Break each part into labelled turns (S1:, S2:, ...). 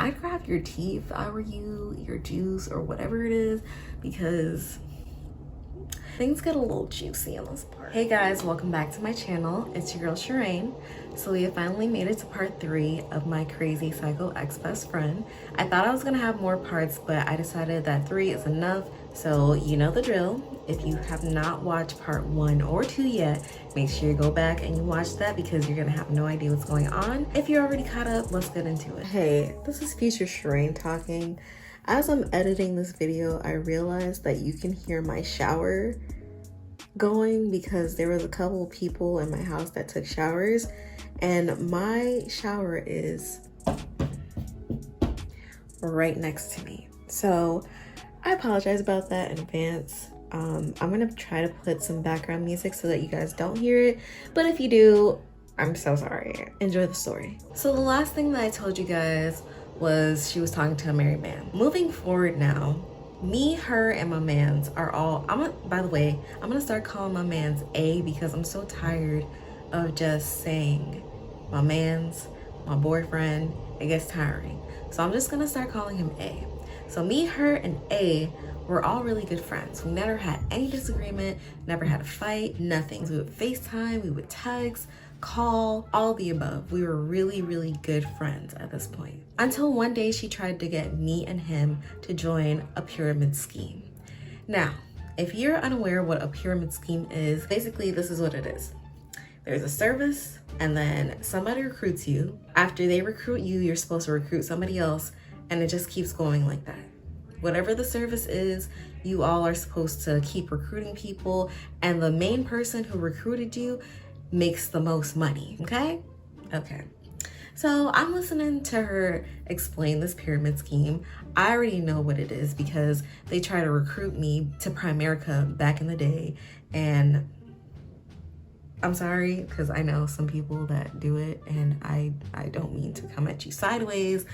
S1: I'd grab your tea if I were you, your juice or whatever it is, because things get a little juicy in this part. Hey guys, welcome back to my channel. It's your girl Shireen. So we have finally made it to part 3 of my crazy psycho ex-best friend. I thought I was gonna have more parts, but I decided that 3 is enough. So you know the drill. If you have not watched part 1 or 2 yet, make sure you go back and you watch that because you're gonna have no idea what's going on. If you're already caught up, let's get into it. Hey, this is future Shireen talking. As I'm editing this video, I realized that you can hear my shower going because there was a couple of people in my house that took showers, and my shower is right next to me. So I apologize about that in advance. I'm gonna try to put some background music so that you guys don't hear it, but if you do, I'm so sorry. Enjoy the story. So the last thing that I told you guys was she was talking to a married man. Moving forward now, me, her, and my mans are all, by the way, I'm gonna start calling my mans A because I'm so tired of just saying my mans, my boyfriend. It gets tiring. So I'm just gonna start calling him A. So me, her, and A, we're all really good friends. We never had any disagreement, never had a fight, nothing. We would FaceTime, we would text, call, all the above. We were really, really good friends at this point. Until one day she tried to get me and him to join a pyramid scheme. Now, if you're unaware what a pyramid scheme is, basically this is what it is. There's a service and then somebody recruits you. After they recruit you, you're supposed to recruit somebody else, and it just keeps going like that. Whatever the service is, you all are supposed to keep recruiting people, and the main person who recruited you makes the most money, okay? Okay. So I'm listening to her explain this pyramid scheme. I already know what it is because they try to recruit me to Primerica back in the day, and I'm sorry because I know some people that do it, and I don't mean to come at you sideways,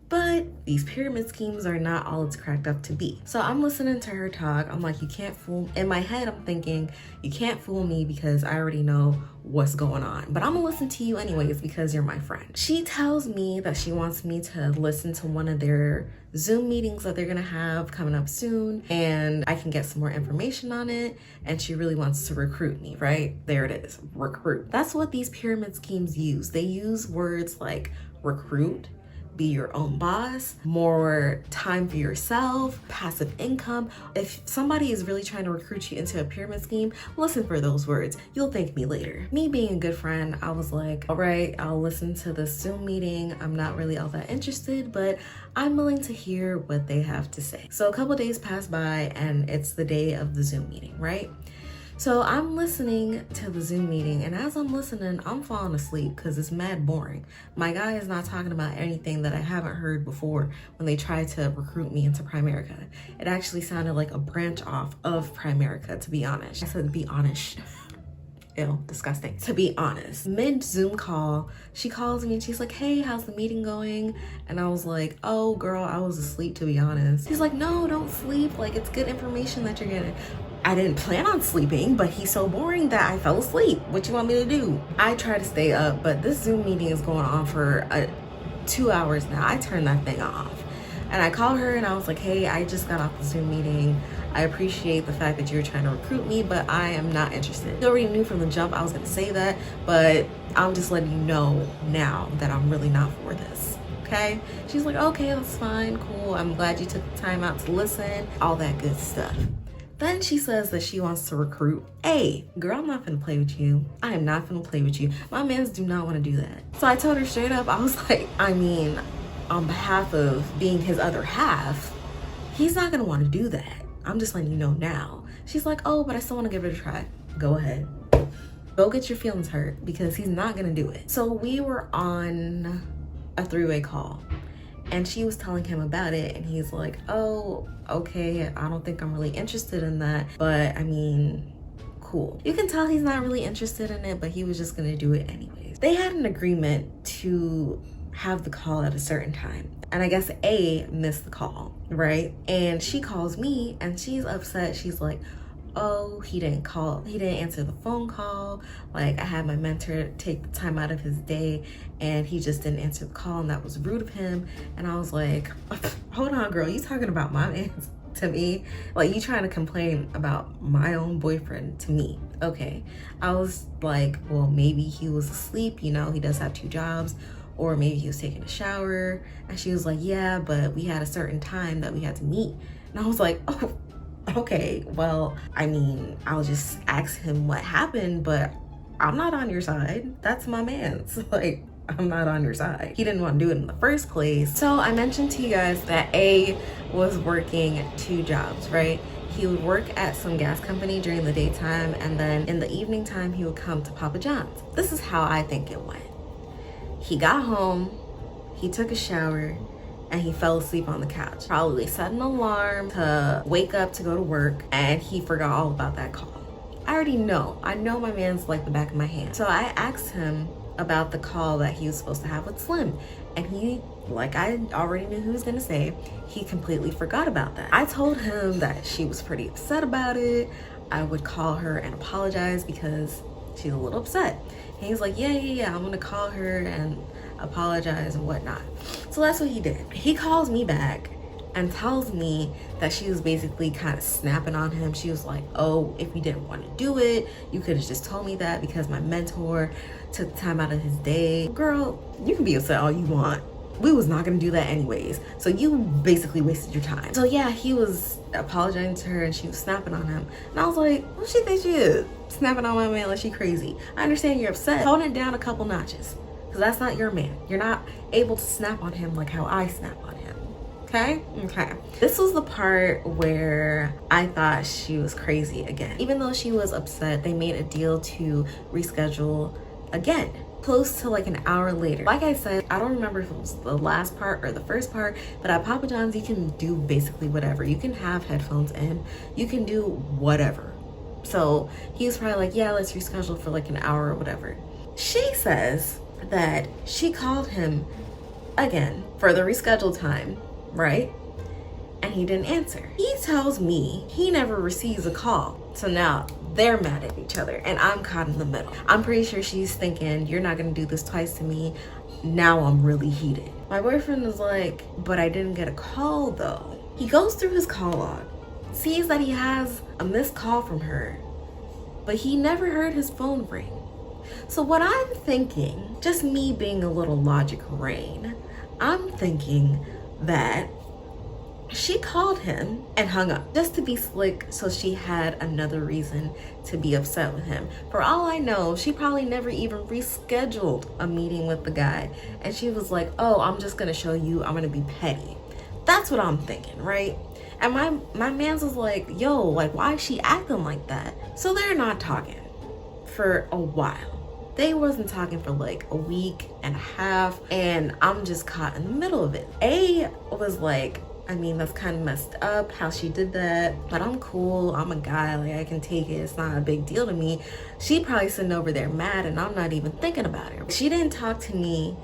S1: but these pyramid schemes are not all it's cracked up to be. So I'm listening to her talk. I'm like, you can't fool. In my head, I'm thinking, you can't fool me because I already know what's going on. But I'm gonna listen to you anyways because you're my friend. She tells me that she wants me to listen to one of their Zoom meetings that they're gonna have coming up soon, and I can get some more information on it. And she really wants to recruit me, right? There it is, recruit. That's what these pyramid schemes use. They use words like recruit, be your own boss, more time for yourself, passive income. If somebody is really trying to recruit you into a pyramid scheme, listen for those words. You'll thank me later. Me being a good friend, I was like, all right, I'll listen to this Zoom meeting. I'm not really all that interested, but I'm willing to hear what they have to say. So a couple days pass by and it's the day of the Zoom meeting, right? So I'm listening to the Zoom meeting, and as I'm listening, I'm falling asleep because it's mad boring. My guy is not talking about anything that I haven't heard before when they tried to recruit me into Primerica. It actually sounded like a branch off of Primerica, to be honest. I said be honest. Ew, disgusting. To be honest, mid Zoom call, she calls me and she's like, hey, how's the meeting going? And I was like, oh girl, I was asleep, to be honest. She's like, no, don't sleep. Like, it's good information that you're getting. I didn't plan on sleeping, but he's so boring that I fell asleep. What you want me to do? I try to stay up, but this Zoom meeting is going on for 2 hours now. I turned that thing off. And I called her and I was like, hey, I just got off the Zoom meeting. I appreciate the fact that you're trying to recruit me, but I am not interested. You already knew from the jump I was gonna say that, but I'm just letting you know now that I'm really not for this, okay? She's like, okay, that's fine, cool. I'm glad you took the time out to listen, all that good stuff. Then she says that she wants to recruit A. Girl, I'm not gonna play with you. I am not gonna play with you. My mans do not wanna do that. So I told her straight up, I was like, I mean, on behalf of being his other half, he's not gonna wanna do that. I'm just letting you know now. She's like, oh, but I still wanna give it a try. Go ahead. Go get your feelings hurt because he's not gonna do it. So we were on a three-way call. And she was telling him about it, and he's like, oh, okay, I don't think I'm really interested in that, but I mean, cool. You can tell he's not really interested in it, but he was just gonna do it anyways. They had an agreement to have the call at a certain time, and I guess A missed the call, right? And she calls me, and she's upset. She's like, oh, he didn't answer the phone call. Like, I had my mentor take the time out of his day and he just didn't answer the call, and that was rude of him. And I was like, hold on, girl, you talking about my man to me? Like, you trying to complain about my own boyfriend to me? Okay. I was like, well, maybe he was asleep, you know, he does have 2 jobs, or maybe he was taking a shower. And she was like, yeah, but we had a certain time that we had to meet. And I was like, oh, okay, well, I mean, I'll just ask him what happened, but I'm not on your side. That's my man's. Like, I'm not on your side. He didn't want to do it in the first place. So I mentioned to you guys that A was working 2 jobs, right? He would work at some gas company during the daytime, and then in the evening time, he would come to Papa John's. This is how I think it went. He got home, he took a shower, and he fell asleep on the couch. Probably set an alarm to wake up to go to work, and he forgot all about that call. I already know. I know my man's like the back of my hand. So I asked him about the call that he was supposed to have with Slim, and he, like I already knew he was gonna say, he completely forgot about that. I told him that she was pretty upset about it. I would call her and apologize because she's a little upset. And he's like, yeah, I'm gonna call her and apologize and whatnot. So that's what he did. He calls me back and tells me that she was basically kind of snapping on him. She was like, oh, if you didn't want to do it, you could have just told me that because my mentor took time out of his day. Girl, you can be upset all you want. We was not gonna do that anyways. So you basically wasted your time. So yeah, he was apologizing to her and she was snapping on him. And I was like, what she think she is? Snapping on my man like she crazy. I understand you're upset. Tone it down a couple notches, because that's not your man. You're not able to snap on him like how I snap on him. Okay. This was the part where I thought she was crazy again. Even though she was upset, they made a deal to reschedule again, close to like an hour later. Like I said, I don't remember if it was the last part or the first part, but at Papa John's, you can do basically whatever. You can have headphones in, you can do whatever. So he was probably like, yeah, let's reschedule for like an hour or whatever. She says that she called him again for the rescheduled time, right? And he didn't answer. He tells me he never receives a call. So now they're mad at each other and I'm caught in the middle. I'm pretty sure she's thinking, you're not gonna do this twice to me. Now I'm really heated. My boyfriend is like, but I didn't get a call though. He goes through his call log, sees that he has a missed call from her, but he never heard his phone ring. So what I'm thinking, just me being a little logic rain, I'm thinking that she called him and hung up just to be slick, so she had another reason to be upset with him. For all I know, she probably never even rescheduled a meeting with the guy, and she was like, oh, I'm just gonna show you I'm gonna be petty. That's what I'm thinking, right? And my man's was like, yo, like, why is she acting like that? So they're not talking for a while. They wasn't talking for like a week and a half, and I'm just caught in the middle of it. A was like, I mean, that's kind of messed up how she did that, but I'm cool. I'm a guy, like I can take it. It's not a big deal to me. She probably sitting over there mad and I'm not even thinking about it. She didn't talk to me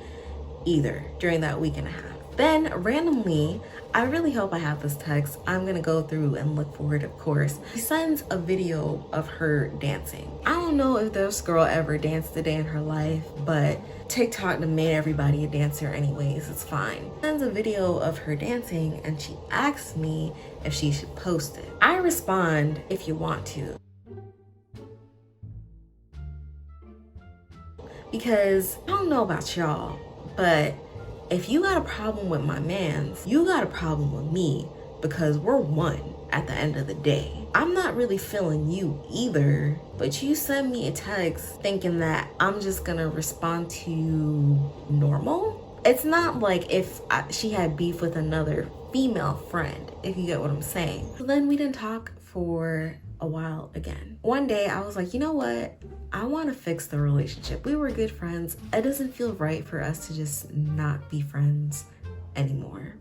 S1: either during that week and a half. Then randomly, I really hope I have this text. I'm gonna go through and look for it, of course. She sends a video of her dancing. I don't know if this girl ever danced a day in her life, but TikTok done made everybody a dancer anyways, it's fine. She sends a video of her dancing and she asks me if she should post it. I respond, if you want to. Because I don't know about y'all, but if you got a problem with my mans, you got a problem with me, because we're one at the end of the day. I'm not really feeling you either, but you send me a text thinking that I'm just gonna respond to you normal. It's not like if she had beef with another female friend, if you get what I'm saying. So then we didn't talk for a while again. One day I was like, you know what? I want to fix the relationship. We were good friends. It doesn't feel right for us to just not be friends anymore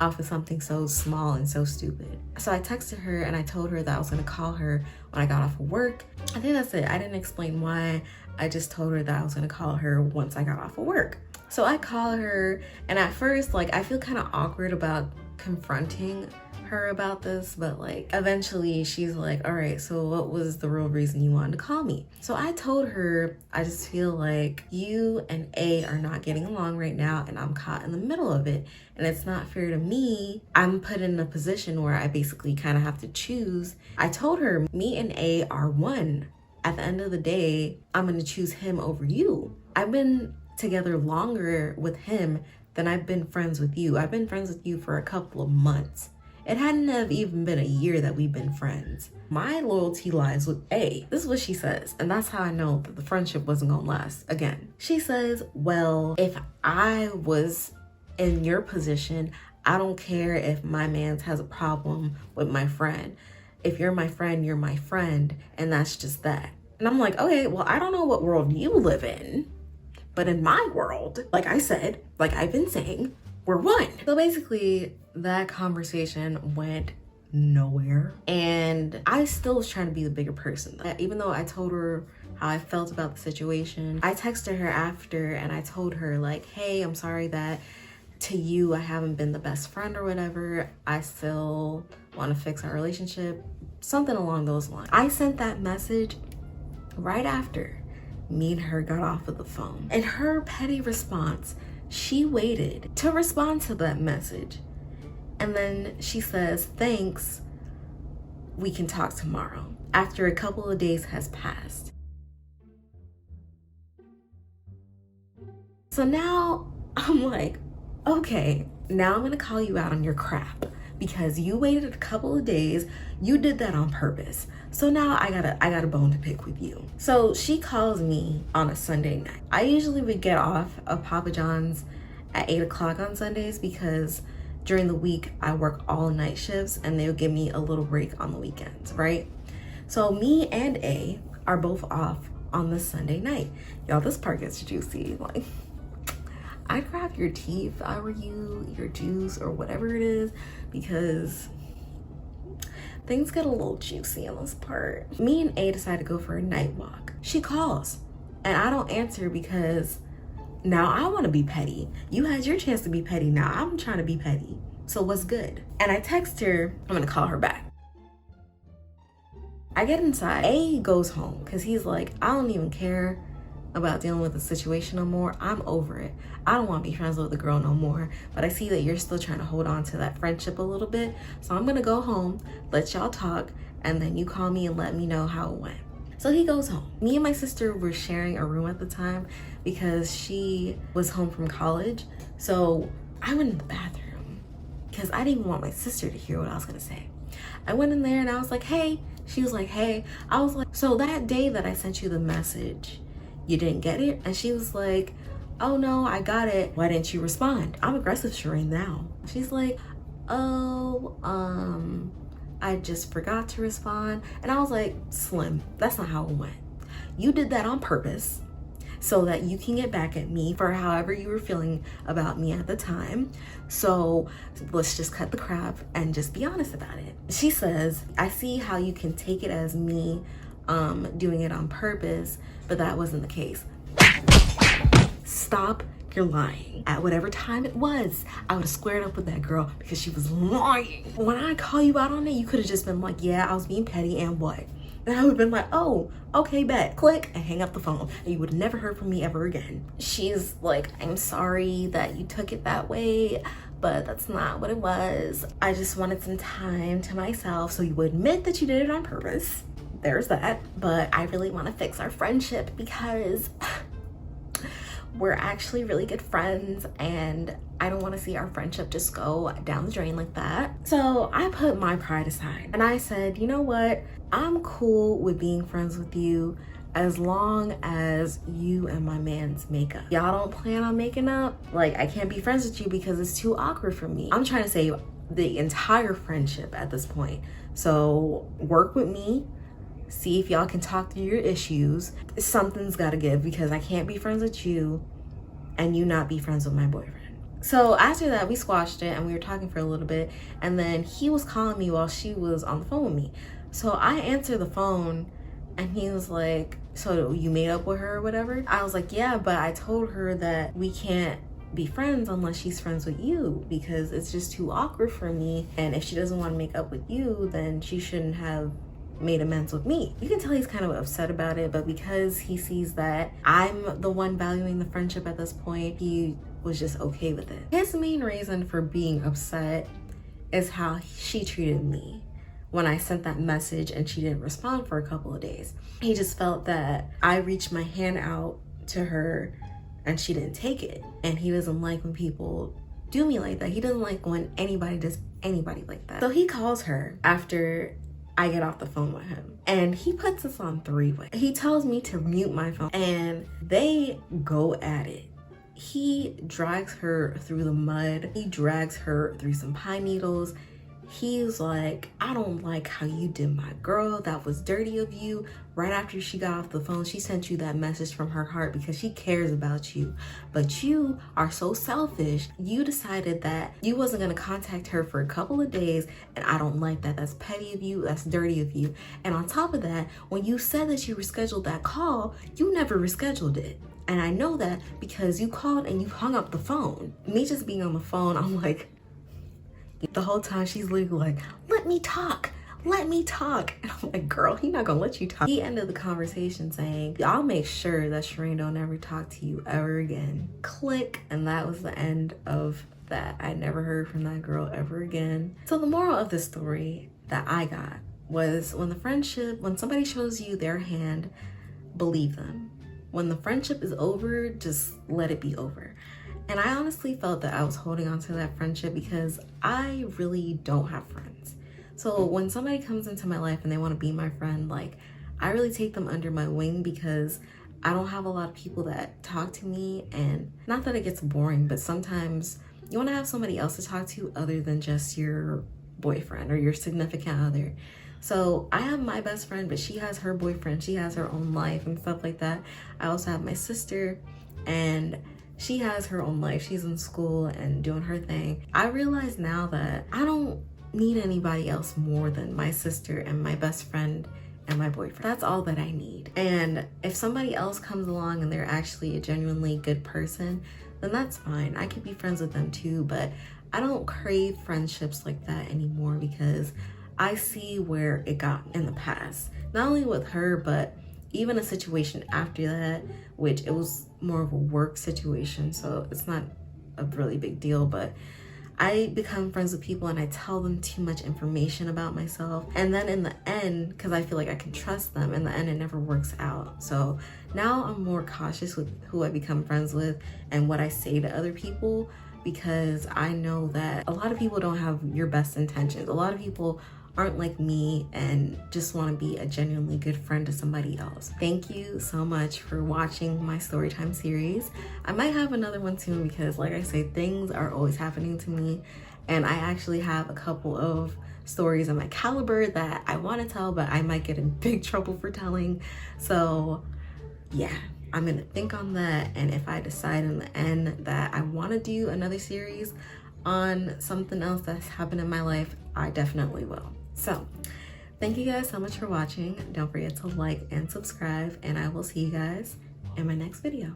S1: off of something so small and so stupid. So I texted her and I told her that I was gonna call her when I got off of work. I think that's it. I didn't explain why. I just told her that I was gonna call her once I got off of work. So I call her, and at first, like, I feel kind of awkward about confronting her about this, but like eventually she's like, all right, so what was the real reason you wanted to call me? So I told her, I just feel like you and A are not getting along right now, and I'm caught in the middle of it, and it's not fair to me. I'm put in a position where I basically kind of have to choose. I told her, me and A are one. At the end of the day, I'm gonna choose him over you. I've been together longer with him than I've been friends with you. I've been friends with you for a couple of months. It hadn't have even been a year that we've been friends. My loyalty lies with A. This is what she says, and that's how I know that the friendship wasn't gonna last. Again, she says, well, if I was in your position, I don't care if my man has a problem with my friend. If you're my friend, you're my friend, and that's just that. And I'm like, okay, well, I don't know what world you live in, but in my world, like I said, like I've been saying, we're one. So basically, that conversation went nowhere, and I still was trying to be the bigger person. Even though I told her how I felt about the situation, I texted her after and I told her like, hey, I'm sorry that to you I haven't been the best friend or whatever. I still want to fix our relationship, something along those lines. I sent that message right after me and her got off of the phone. In her petty response, she waited to respond to that message, and then she says, thanks, we can talk tomorrow, after a couple of days has passed. So now I'm like, okay, now I'm gonna call you out on your crap because you waited a couple of days. You did that on purpose. So now I got a bone to pick with you. So she calls me on a Sunday night. I usually would get off of Papa John's at 8 o'clock on Sundays because during the week I work all night shifts and they would give me a little break on the weekends, right? So me and A are both off on this Sunday night. Y'all, this part gets juicy. Like, I'd grab your tea if I were you, your juice or whatever it is, because things get a little juicy in this part. Me and A decide to go for a night walk. She calls and I don't answer because now I want to be petty. You had your chance to be petty. Now I'm trying to be petty. So what's good? And I text her, I'm gonna call her back. I get inside. A goes home because he's like, I don't even care about dealing with the situation no more. I'm over it. I don't want to be friends with the girl no more, but I see that you're still trying to hold on to that friendship a little bit. So I'm gonna go home, let y'all talk, and then you call me and let me know how it went. So he goes home. Me and my sister were sharing a room at the time because she was home from college. So I went in the bathroom because I didn't even want my sister to hear what I was gonna say. I went in there and I was like, hey. She was like, hey. I was like, so that day that I sent you the message, you didn't get it? And she was like, oh no, I got it. Why didn't you respond? I'm aggressive Shireen now. She's like, oh, I just forgot to respond. And I was like, Slim, that's not how it went. You did that on purpose so that you can get back at me for however you were feeling about me at the time. So let's just cut the crap and just be honest about it. She says, I see how you can take it as me doing it on purpose, but that wasn't the case. Stop, you're lying. At whatever time it was, I would have squared up with that girl because she was lying. When I call you out on it, you could have just been like, yeah, I was being petty and what? And I would have been like, oh, okay, bet. Click and hang up the phone. And you would have never heard from me ever again. She's like, I'm sorry that you took it that way, but that's not what it was. I just wanted some time to myself so you would admit that you did it on purpose. There's that. But I really want to fix our friendship because we're actually really good friends and I don't want to see our friendship just go down the drain like that. So I put my pride aside and I said, you know what? I'm cool with being friends with you as long as you and my man's make up. Y'all don't plan on making up? Like, I can't be friends with you because it's too awkward for me. I'm trying to save the entire friendship at this point. So work with me. See if y'all can talk through your issues. Something's gotta give because I can't be friends with you and you not be friends with my boyfriend. So after that, we squashed it and we were talking for a little bit, and then he was calling me while she was on the phone with me. So I answered the phone and he was like, so you made up with her or whatever? I was like, yeah, but I told her that we can't be friends unless she's friends with you, because it's just too awkward for me. And if she doesn't want to make up with you, then she shouldn't have made amends with me. You can tell he's kind of upset about it, but because he sees that I'm the one valuing the friendship at this point, he was just okay with it. His main reason for being upset is how she treated me when I sent that message and she didn't respond for a couple of days. He just felt that I reached my hand out to her and she didn't take it. And he doesn't like when people do me like that. He doesn't like when anybody does anybody like that. So he calls her after I get off the phone with him and he puts us on three-way. He tells me to mute my phone and they go at it. He drags her through the mud. He drags her through some pine needles. He's like, I don't like how you did my girl. That was dirty of you. Right after she got off the phone, she sent you that message from her heart because she cares about you. But you are so selfish. You decided that you wasn't going to contact her for a couple of days. And I don't like that. That's petty of you. That's dirty of you. And on top of that, when you said that you rescheduled that call, you never rescheduled it. And I know that because you called and you hung up the phone. Me just being on the phone, I'm like, the whole time she's literally like, let me talk. And I'm like, girl, he's not gonna let you talk. He ended the conversation saying, I'll make sure that Shireen don't ever talk to you ever again. Click. And that was the end of that. I never heard from that girl ever again. So the moral of the story that I got was when somebody shows you their hand, believe them. When the friendship is over, just let it be over. And I honestly felt that I was holding on to that friendship because I really don't have friends. So when somebody comes into my life and they want to be my friend, like, I really take them under my wing because I don't have a lot of people that talk to me. And not that it gets boring, but sometimes you want to have somebody else to talk to other than just your boyfriend or your significant other. So I have my best friend, but she has her boyfriend. She has her own life and stuff like that. I also have my sister, and she has her own life. She's in school and doing her thing. I realize now that I don't need anybody else more than my sister and my best friend and my boyfriend. That's all that I need. And if somebody else comes along and they're actually a genuinely good person, then that's fine. I could be friends with them too, but I don't crave friendships like that anymore because I see where it got in the past. Not only with her, but even a situation after that, which it was more of a work situation, so it's not a really big deal, but I become friends with people and I tell them too much information about myself. And then in the end, because I feel like I can trust them, in the end it never works out. So now I'm more cautious with who I become friends with and what I say to other people, because I know that a lot of people don't have your best intentions. A lot of people aren't like me and just want to be a genuinely good friend to somebody else. Thank you so much for watching my storytime series. I might have another one soon because, like I say, things are always happening to me, and I actually have a couple of stories in my caliber that I want to tell, but I might get in big trouble for telling. So yeah, I'm gonna think on that, and if I decide in the end that I want to do another series on something else that's happened in my life, I definitely will. So thank you guys so much for watching. Don't forget to like and subscribe, and I will see you guys in my next video.